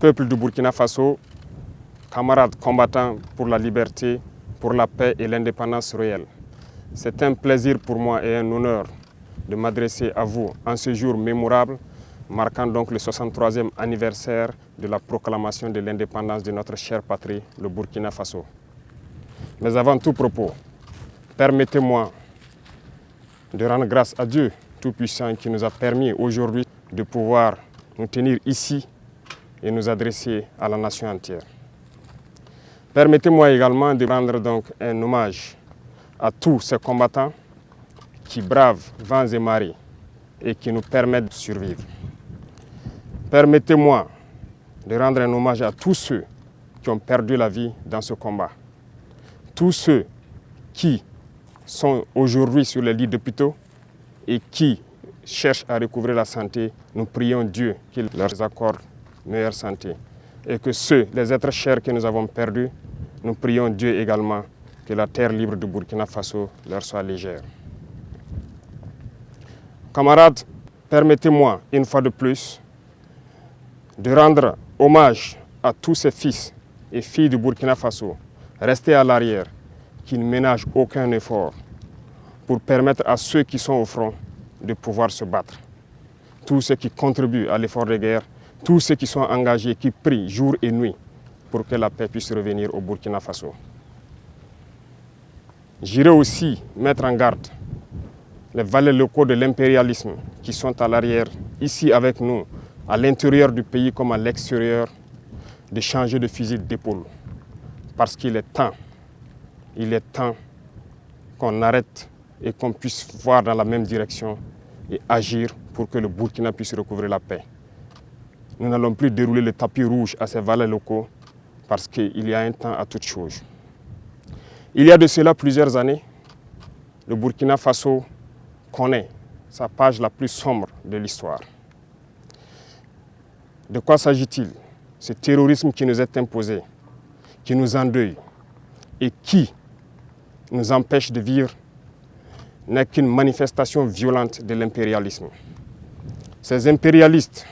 Peuple du Burkina Faso, camarades combattants pour la liberté, pour la paix et l'indépendance réelle. C'est un plaisir pour moi et un honneur de m'adresser à vous en ce jour mémorable, marquant donc le 63e anniversaire de la proclamation de l'indépendance de notre chère patrie, le Burkina Faso. Mais avant tout propos, permettez-moi de rendre grâce à Dieu Tout-Puissant qui nous a permis aujourd'hui de pouvoir nous tenir ici et nous adresser à la nation entière. Permettez-moi également de rendre donc un hommage à tous ces combattants qui bravent vents et marées et qui nous permettent de survivre. Permettez-moi de rendre un hommage à tous ceux qui ont perdu la vie dans ce combat. Tous ceux qui sont aujourd'hui sur les lits d'hôpitaux et qui cherchent à recouvrer la santé, nous prions Dieu qu'il leur accorde meilleure santé. Et que ceux, les êtres chers que nous avons perdus, nous prions Dieu également que la terre libre du Burkina Faso leur soit légère. Camarades, permettez-moi une fois de plus de rendre hommage à tous ces fils et filles du Burkina Faso restés à l'arrière, qui ne ménagent aucun effort pour permettre à ceux qui sont au front de pouvoir se battre. Tous ceux qui contribuent à l'effort de guerre, tous ceux qui sont engagés, qui prient jour et nuit pour que la paix puisse revenir au Burkina Faso. J'irai aussi mettre en garde les valets locaux de l'impérialisme qui sont à l'arrière, ici avec nous, à l'intérieur du pays comme à l'extérieur, de changer de fusil d'épaule. Parce qu'il est temps qu'on arrête et qu'on puisse voir dans la même direction et agir pour que le Burkina puisse recouvrer la paix. Nous n'allons plus dérouler le tapis rouge à ces valets locaux parce qu'il y a un temps à toute chose. Il y a de cela plusieurs années, le Burkina Faso connaît sa page la plus sombre de l'histoire. De quoi s'agit-il? Ce terrorisme qui nous est imposé, qui nous endeuille et qui nous empêche de vivre n'est qu'une manifestation violente de l'impérialisme. Ces impérialistes,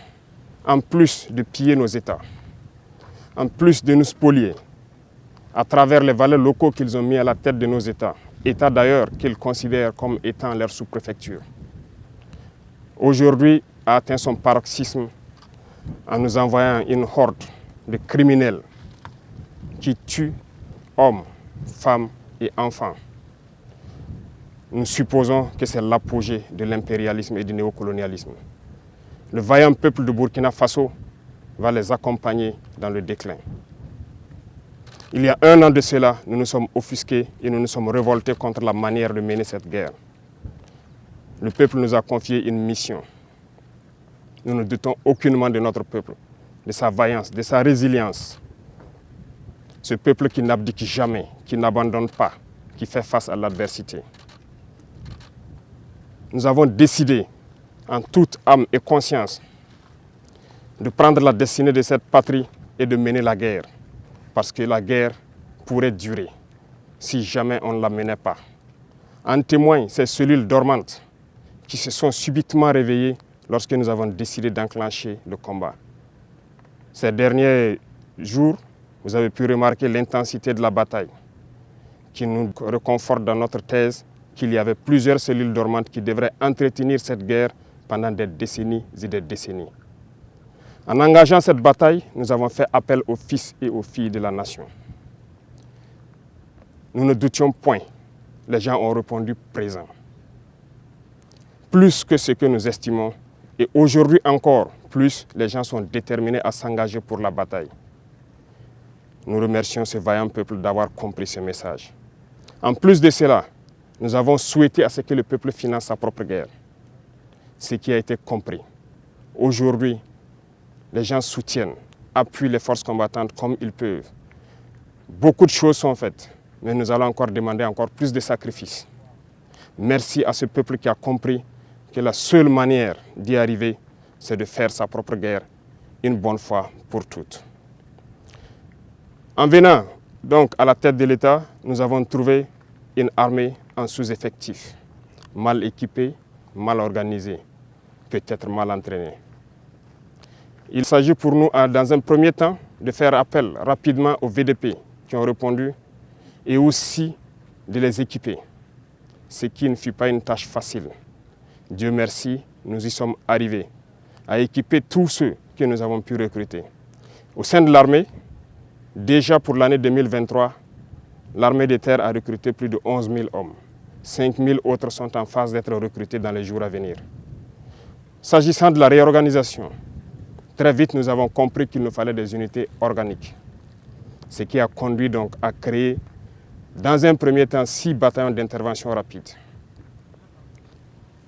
en plus de piller nos États, en plus de nous spolier, à travers les valeurs locaux qu'ils ont mis à la tête de nos États, États d'ailleurs qu'ils considèrent comme étant leur sous-préfecture, aujourd'hui a atteint son paroxysme en nous envoyant une horde de criminels qui tuent hommes, femmes et enfants. Nous supposons que c'est l'apogée de l'impérialisme et du néocolonialisme. Le vaillant peuple de Burkina Faso va les accompagner dans le déclin. Il y a un an de cela, nous nous sommes offusqués et nous nous sommes révoltés contre la manière de mener cette guerre. Le peuple nous a confié une mission. Nous ne doutons aucunement de notre peuple, de sa vaillance, de sa résilience. Ce peuple qui n'abdique jamais, qui n'abandonne pas, qui fait face à l'adversité. Nous avons décidé, en toute âme et conscience, de prendre la destinée de cette patrie et de mener la guerre. Parce que la guerre pourrait durer si jamais on ne la menait pas. En témoignent ces cellules dormantes qui se sont subitement réveillées lorsque nous avons décidé d'enclencher le combat. Ces derniers jours, vous avez pu remarquer l'intensité de la bataille qui nous reconforte dans notre thèse qu'il y avait plusieurs cellules dormantes qui devraient entretenir cette guerre pendant des décennies et des décennies. En engageant cette bataille, nous avons fait appel aux fils et aux filles de la nation. Nous ne doutions point. Les gens ont répondu présent. Plus que ce que nous estimons, et aujourd'hui encore plus, les gens sont déterminés à s'engager pour la bataille. Nous remercions ce vaillant peuple d'avoir compris ce message. En plus de cela, nous avons souhaité à ce que le peuple finance sa propre guerre. Ce qui a été compris. Aujourd'hui, les gens soutiennent, appuient les forces combattantes comme ils peuvent. Beaucoup de choses sont faites, mais nous allons encore demander encore plus de sacrifices. Merci à ce peuple qui a compris que la seule manière d'y arriver, c'est de faire sa propre guerre une bonne fois pour toutes. En venant donc à la tête de l'État, nous avons trouvé une armée en sous-effectif, mal équipée, mal organisée, peut-être mal entraînée. Il s'agit pour nous, dans un premier temps, de faire appel rapidement aux VDP qui ont répondu et aussi de les équiper, ce qui ne fut pas une tâche facile. Dieu merci, nous y sommes arrivés à équiper tous ceux que nous avons pu recruter. Au sein de l'armée, déjà pour l'année 2023, l'armée de terre a recruté plus de 11 000 hommes. 5 000 autres sont en phase d'être recrutés dans les jours à venir. S'agissant de la réorganisation, très vite nous avons compris qu'il nous fallait des unités organiques. Ce qui a conduit donc à créer, dans un premier temps, 6 bataillons d'intervention rapide.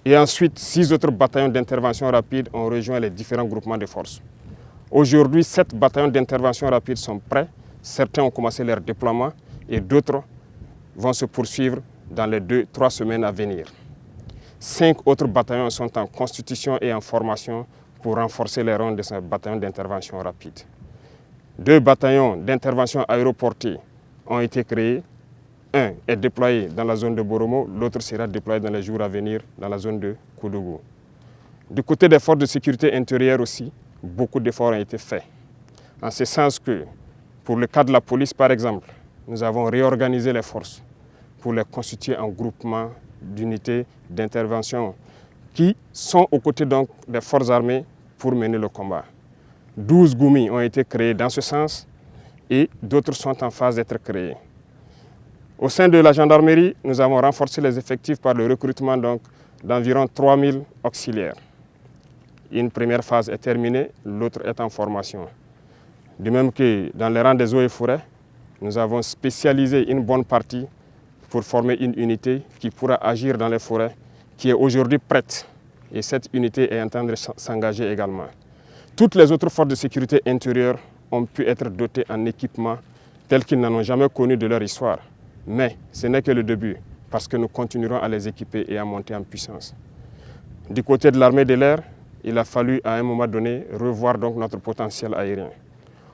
Et ensuite, 6 autres bataillons d'intervention rapide ont rejoint les différents groupements de forces. Aujourd'hui, 7 bataillons d'intervention rapide sont prêts. Certains ont commencé leur déploiement et d'autres vont se poursuivre dans les 2-3 semaines à venir. 5 autres bataillons sont en constitution et en formation pour renforcer les rangs de ces bataillons d'intervention rapide. 2 bataillons d'intervention aéroportée ont été créés. Un est déployé dans la zone de Boromo, l'autre sera déployé dans les jours à venir dans la zone de Koudougou. Du côté des forces de sécurité intérieure aussi, beaucoup d'efforts ont été faits. En ce sens que, pour le cas de la police par exemple, nous avons réorganisé les forces pour les constituer en groupements d'unités d'intervention qui sont aux côtés donc des forces armées pour mener le combat. 12 GOUMI ont été créés dans ce sens et d'autres sont en phase d'être créés. Au sein de la gendarmerie, nous avons renforcé les effectifs par le recrutement d'environ 3 000 auxiliaires. Une première phase est terminée, l'autre est en formation. De même que dans les rangs des eaux et forêts, nous avons spécialisé une bonne partie pour former une unité qui pourra agir dans les forêts, qui est aujourd'hui prête. Et cette unité est en train de s'engager également. Toutes les autres forces de sécurité intérieure ont pu être dotées en équipements tels qu'ils n'en ont jamais connu de leur histoire. Mais ce n'est que le début, parce que nous continuerons à les équiper et à monter en puissance. Du côté de l'armée de l'air, il a fallu à un moment donné revoir donc notre potentiel aérien.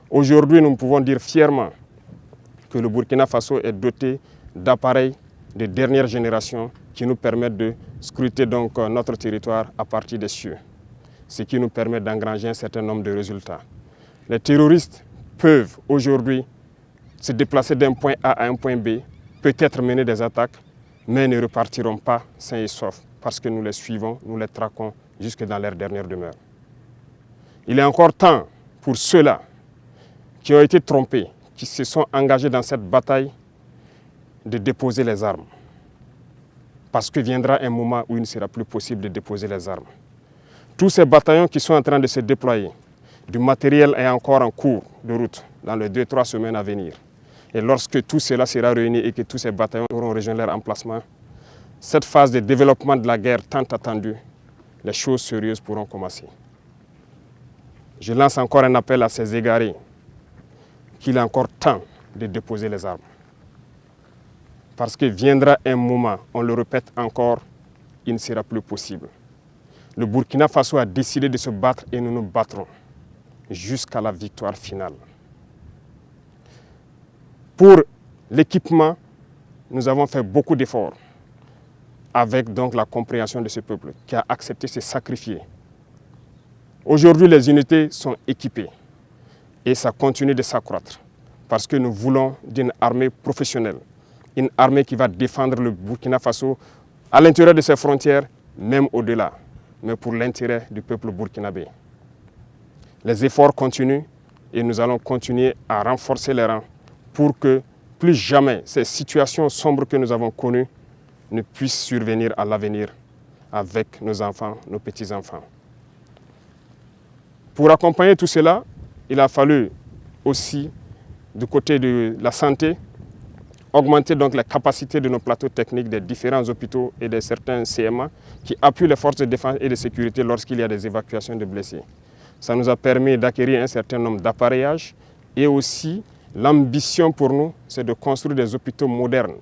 Aujourd'hui, nous pouvons dire fièrement que le Burkina Faso est doté d'appareils de dernière génération qui nous permettent de scruter donc notre territoire à partir des cieux, ce qui nous permet d'engranger un certain nombre de résultats. Les terroristes peuvent aujourd'hui se déplacer d'un point A à un point B, peut-être mener des attaques, mais ne repartiront pas sains et saufs parce que nous les suivons, nous les traquons jusque dans leur dernière demeure. Il est encore temps pour ceux-là qui ont été trompés, qui se sont engagés dans cette bataille, de déposer les armes. Parce que viendra un moment où il ne sera plus possible de déposer les armes. Tous ces bataillons qui sont en train de se déployer, du matériel est encore en cours de route dans les 2-3 semaines à venir. Et lorsque tout cela sera réuni et que tous ces bataillons auront rejoint leur emplacement, cette phase de développement de la guerre tant attendue, les choses sérieuses pourront commencer. Je lance encore un appel à ces égarés qu'il est encore temps de déposer les armes. Parce que viendra un moment, on le répète encore, il ne sera plus possible. Le Burkina Faso a décidé de se battre et nous nous battrons jusqu'à la victoire finale. Pour l'équipement, nous avons fait beaucoup d'efforts avec donc la compréhension de ce peuple qui a accepté de se sacrifier. Aujourd'hui, les unités sont équipées et ça continue de s'accroître parce que nous voulons d'une armée professionnelle, une armée qui va défendre le Burkina Faso à l'intérieur de ses frontières, même au-delà, mais pour l'intérêt du peuple burkinabé. Les efforts continuent et nous allons continuer à renforcer les rangs pour que plus jamais ces situations sombres que nous avons connues ne puissent survenir à l'avenir avec nos enfants, nos petits-enfants. Pour accompagner tout cela, il a fallu aussi, du côté de la santé, augmenter donc les capacités de nos plateaux techniques des différents hôpitaux et de certains CMA qui appuient les forces de défense et de sécurité lorsqu'il y a des évacuations de blessés. Ça nous a permis d'acquérir un certain nombre d'appareillages et aussi l'ambition pour nous, c'est de construire des hôpitaux modernes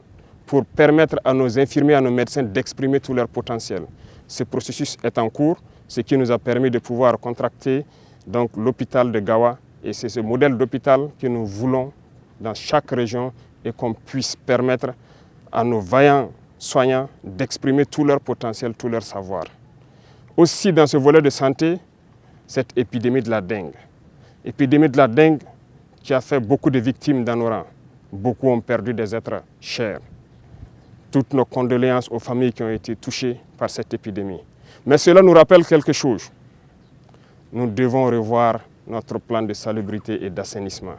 pour permettre à nos infirmiers, à nos médecins d'exprimer tout leur potentiel. Ce processus est en cours, ce qui nous a permis de pouvoir contracter donc l'hôpital de Gawa et c'est ce modèle d'hôpital que nous voulons dans chaque région et qu'on puisse permettre à nos vaillants soignants d'exprimer tout leur potentiel, tout leur savoir. Aussi dans ce volet de santé, cette épidémie de la dengue. Épidémie de la dengue qui a fait beaucoup de victimes dans nos rangs. Beaucoup ont perdu des êtres chers. Toutes nos condoléances aux familles qui ont été touchées par cette épidémie. Mais cela nous rappelle quelque chose. Nous devons revoir notre plan de salubrité et d'assainissement.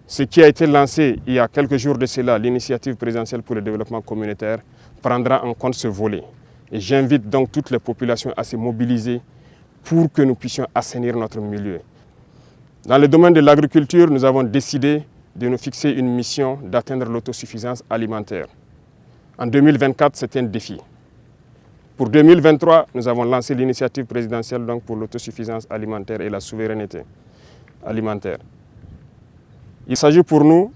Ce qui a été lancé il y a quelques jours de cela, l'initiative présidentielle pour le développement communautaire, prendra en compte ce volet. Et j'invite donc toutes les populations à se mobiliser pour que nous puissions assainir notre milieu. Dans le domaine de l'agriculture, nous avons décidé de nous fixer une mission d'atteindre l'autosuffisance alimentaire. En 2024, c'est un défi. Pour 2023, nous avons lancé l'initiative présidentielle donc, pour l'autosuffisance alimentaire et la souveraineté alimentaire. Il s'agit pour nous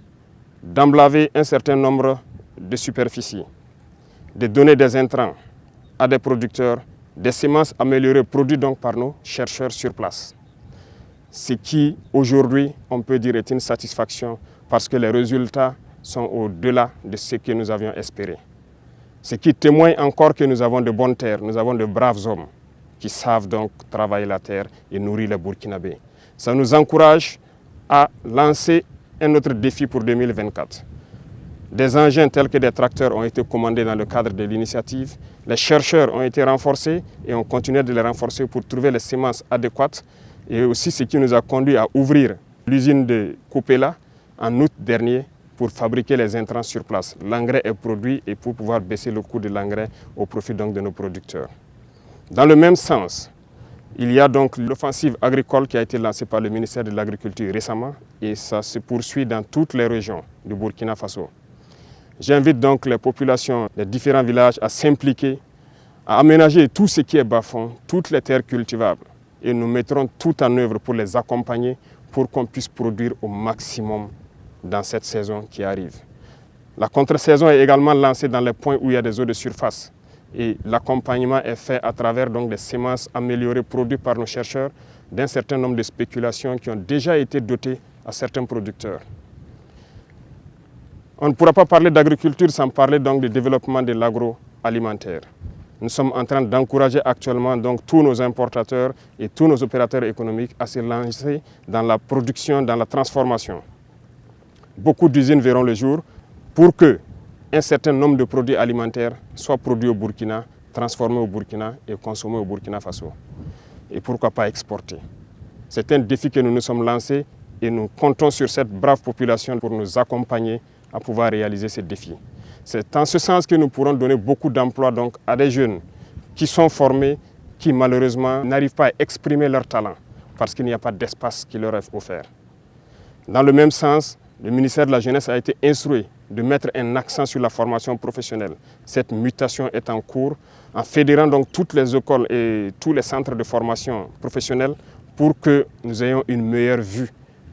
d'emblaver un certain nombre de superficies, de donner des intrants à des producteurs, des semences améliorées produites donc par nos chercheurs sur place. Ce qui, aujourd'hui, on peut dire est une satisfaction parce que les résultats sont au-delà de ce que nous avions espéré. Ce qui témoigne encore que nous avons de bonnes terres, nous avons de braves hommes qui savent donc travailler la terre et nourrir les Burkinabés. Ça nous encourage à lancer un autre défi pour 2024. Des engins tels que des tracteurs ont été commandés dans le cadre de l'initiative. Les chercheurs ont été renforcés et on continue de les renforcer pour trouver les semences adéquates. Et aussi ce qui nous a conduit à ouvrir l'usine de Kopela en août dernier pour fabriquer les intrants sur place. L'engrais est produit et pour pouvoir baisser le coût de l'engrais au profit donc de nos producteurs. Dans le même sens, il y a donc l'offensive agricole qui a été lancée par le ministère de l'Agriculture récemment et ça se poursuit dans toutes les régions du Burkina Faso. J'invite donc les populations des différents villages à s'impliquer, à aménager tout ce qui est bas-fond, toutes les terres cultivables. Et nous mettrons tout en œuvre pour les accompagner pour qu'on puisse produire au maximum dans cette saison qui arrive. La contre-saison est également lancée dans les points où il y a des eaux de surface. Et l'accompagnement est fait à travers donc, des semences améliorées produites par nos chercheurs d'un certain nombre de spéculations qui ont déjà été dotées à certains producteurs. On ne pourra pas parler d'agriculture sans parler donc du développement de l'agroalimentaire. Nous sommes en train d'encourager actuellement donc, tous nos importateurs et tous nos opérateurs économiques à se lancer dans la production, dans la transformation. Beaucoup d'usines verront le jour pour qu'un certain nombre de produits alimentaires soient produits au Burkina, transformés au Burkina et consommés au Burkina Faso. Et pourquoi pas exporter. C'est un défi que nous nous sommes lancés et nous comptons sur cette brave population pour nous accompagner à pouvoir réaliser ces défis. C'est en ce sens que nous pourrons donner beaucoup d'emplois donc, à des jeunes qui sont formés, qui malheureusement n'arrivent pas à exprimer leur talent parce qu'il n'y a pas d'espace qui leur est offert. Dans le même sens, le ministère de la Jeunesse a été instruit de mettre un accent sur la formation professionnelle. Cette mutation est en cours en fédérant donc toutes les écoles et tous les centres de formation professionnelle pour que nous ayons une meilleure vue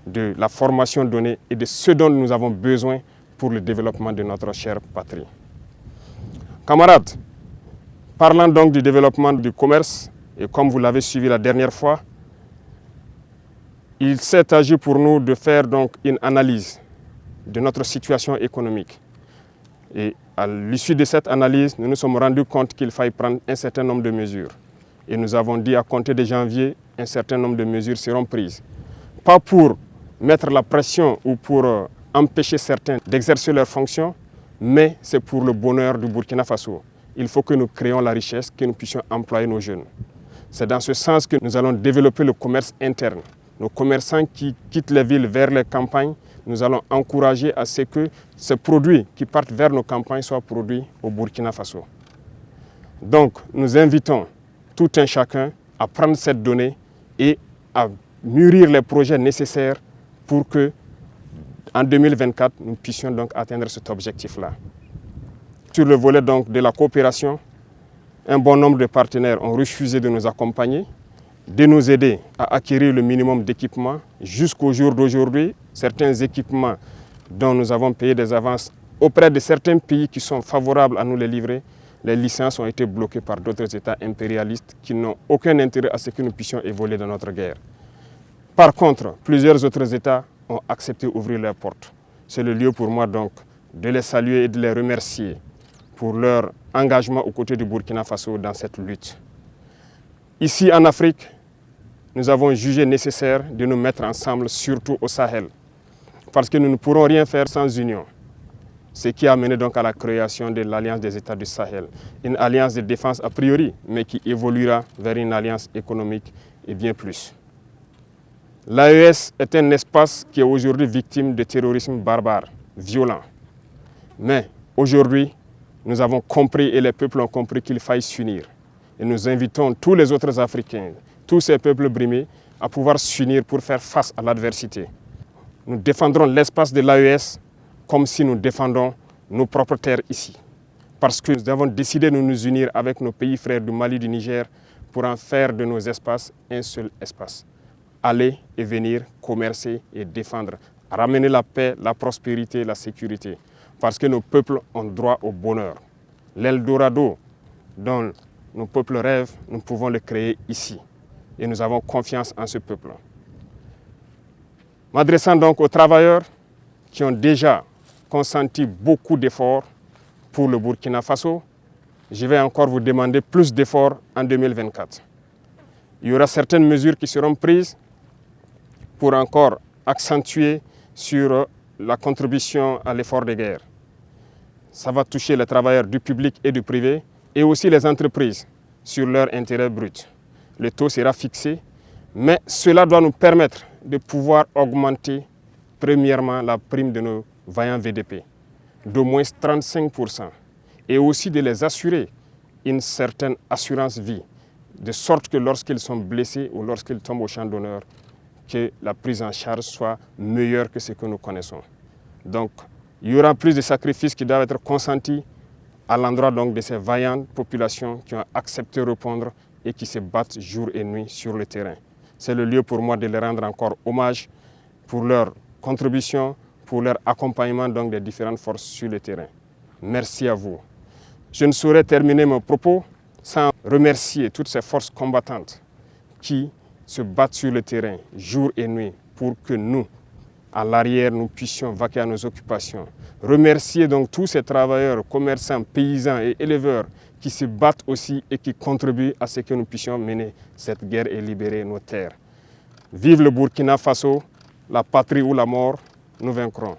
de la formation donnée et de ce dont nous avons besoin pour le développement de notre chère patrie. Camarades, parlant donc du développement du commerce, et comme vous l'avez suivi la dernière fois, il s'est agi pour nous de faire donc une analyse de notre situation économique. Et à l'issue de cette analyse, nous nous sommes rendus compte qu'il fallait prendre un certain nombre de mesures. Et nous avons dit à compter de janvier, un certain nombre de mesures seront prises. Pas pour mettre la pression ou pour empêcher certains d'exercer leurs fonctions, mais c'est pour le bonheur du Burkina Faso. Il faut que nous créions la richesse, que nous puissions employer nos jeunes. C'est dans ce sens que nous allons développer le commerce interne. Nos commerçants qui quittent les villes vers les campagnes, nous allons encourager à ce que ces produits qui partent vers nos campagnes soient produits au Burkina Faso. Donc, nous invitons tout un chacun à prendre cette donnée et à mûrir les projets nécessaires pour que, en 2024, nous puissions donc atteindre cet objectif-là. Sur le volet donc de la coopération, un bon nombre de partenaires ont refusé de nous accompagner, de nous aider à acquérir le minimum d'équipements. Jusqu'au jour d'aujourd'hui, certains équipements dont nous avons payé des avances auprès de certains pays qui sont favorables à nous les livrer, les licences ont été bloquées par d'autres États impérialistes qui n'ont aucun intérêt à ce que nous puissions évoluer dans notre guerre. Par contre, plusieurs autres États ont accepté d'ouvrir leurs portes. C'est le lieu pour moi donc de les saluer et de les remercier pour leur engagement aux côtés du Burkina Faso dans cette lutte. Ici en Afrique, nous avons jugé nécessaire de nous mettre ensemble, surtout au Sahel, parce que nous ne pourrons rien faire sans union. Ce qui a mené donc à la création de l'Alliance des États du Sahel, une alliance de défense a priori, mais qui évoluera vers une alliance économique et bien plus. L'AES est un espace qui est aujourd'hui victime de terrorisme barbare, violent. Mais aujourd'hui, nous avons compris et les peuples ont compris qu'il faille s'unir. Et nous invitons tous les autres Africains, tous ces peuples brimés, à pouvoir s'unir pour faire face à l'adversité. Nous défendrons l'espace de l'AES comme si nous défendons nos propres terres ici. Parce que nous avons décidé de nous unir avec nos pays frères du Mali, du Niger, pour en faire de nos espaces un seul espace. Aller et venir, commercer et défendre, ramener la paix, la prospérité, la sécurité. Parce que nos peuples ont droit au bonheur. L'Eldorado dont nos peuples rêvent, nous pouvons le créer ici. Et nous avons confiance en ce peuple. M'adressant donc aux travailleurs qui ont déjà consenti beaucoup d'efforts pour le Burkina Faso, je vais encore vous demander plus d'efforts en 2024. Il y aura certaines mesures qui seront prises pour encore accentuer sur la contribution à l'effort de guerre. Ça va toucher les travailleurs du public et du privé et aussi les entreprises sur leur intérêt brut. Le taux sera fixé, mais cela doit nous permettre de pouvoir augmenter premièrement la prime de nos vaillants VDP d'au moins 35% et aussi de les assurer une certaine assurance vie, de sorte que lorsqu'ils sont blessés ou lorsqu'ils tombent au champ d'honneur, que la prise en charge soit meilleure que ce que nous connaissons. Donc, il y aura plus de sacrifices qui doivent être consentis à l'endroit donc de ces vaillantes populations qui ont accepté de répondre et qui se battent jour et nuit sur le terrain. C'est le lieu pour moi de les rendre encore hommage pour leur contribution, pour leur accompagnement donc des différentes forces sur le terrain. Merci à vous. Je ne saurais terminer mon propos sans remercier toutes ces forces combattantes qui se battent sur le terrain jour et nuit pour que nous, à l'arrière, nous puissions vaquer à nos occupations. Remercier donc tous ces travailleurs, commerçants, paysans et éleveurs qui se battent aussi et qui contribuent à ce que nous puissions mener cette guerre et libérer nos terres. Vive le Burkina Faso, la patrie ou la mort, nous vaincrons.